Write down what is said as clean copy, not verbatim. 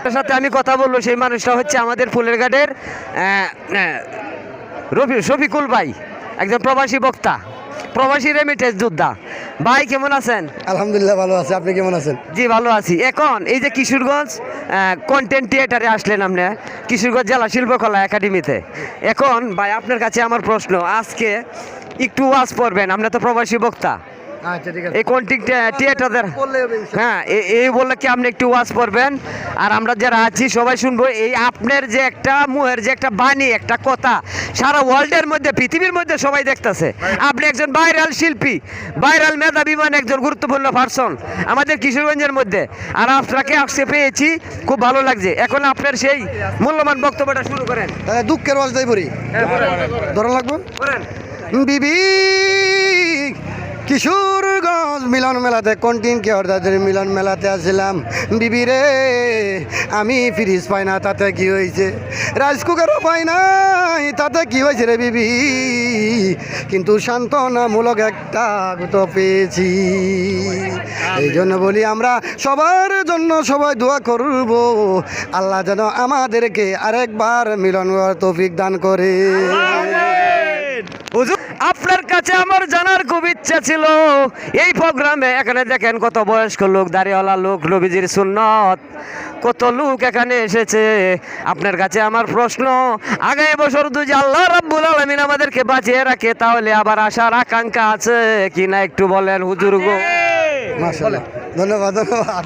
তার সাথে আমি কথা বলবো, সেই মানুষটা হচ্ছে আমাদের ফুলেরঘাটের শফিকুল ভাই, একজন প্রবাসী বক্তা, প্রবাসী রেমিটেন্স যোদ্ধা। ভাই কেমন আছেন? আলহামদুলিল্লাহ ভালো আছে, আপনি কেমন আছেন? জি ভালো আছি। এখন এই যে কিশোরগঞ্জ কন্টেন্ট থিয়েটারে আসলেন আপনি, কিশোরগঞ্জ জেলা শিল্পকলা একাডেমিতে। এখন ভাই আপনার কাছে আমার প্রশ্ন, আজকে একটু ওয়াজ পড়বেন, আপনি তো প্রবাসী বক্তা, আচ্ছা ঠিক এই কন্টেন্ট থিয়েটারের, হ্যাঁ এই বললে কি আপনি একটু ওয়াজ পড়বেন, আর আমরা যারা আছি সবাই শুনবো। এই আপনার যে একটা মুহের যে একটা বাণী, একটা কথা সারা ওয়ার্ল্ডের মধ্যে, পৃথিবীর মধ্যে সবাই দেখতেছে। আপনি একজন ভাইরাল শিল্পী, ভাইরাল মেধাবী, মানে একজন গুরুত্বপূর্ণ পার্সন আমাদের কিশোরগঞ্জের মধ্যে, আর আপনাকে আজকে পেয়েছি, খুব ভালো লাগছে। এখন আপনার সেই মূল্যবান বক্তব্যটা শুরু করেন। দুঃখের ওয়াজ যাই পড়ি, ধরা লাগবে। করেন। বিবি কিশোরগঞ্জ মিলন মেলাতে কন্টিনিউ কেয়ারদাদের মিলন মেলাতে আসছিলাম। বিবি রে আমি ফ্রিজ পাই না, তাতে কি হয়েছে? রাইস কুকারও পাই নাই, তাতে কি হয়েছে রে বিবি? কিন্তু সান্ত্বনামূলক একটা তো পেয়েছি। এই জন্য বলি আমরা সবার জন্য সবাই দোয়া করব, আল্লাহ যেন আমাদেরকে আরেকবার মিলন হওয়ার তৌফিক দান করে। হুজুর, আপনার কাছে আমার জানার খুব ইচ্ছা ছিল, এই প্রোগ্রামে এখানে দেখেন কত বয়স্ক লোক, দাড়িওয়ালা লোক, নবীজির সুন্নত, কত লোক এখানে এসেছে। আপনার কাছে আমার প্রশ্ন, আগামী বছর যদি আল্লাহ রাব্বুল আলামিন আমাদেরকে বাঁচিয়ে রাখে, তাহলে আবার আসার আকাঙ্ক্ষা আছে কিনা একটু বলেন হুজুর গো। মাশাআল্লাহ, ধন্যবাদ ধন্যবাদ।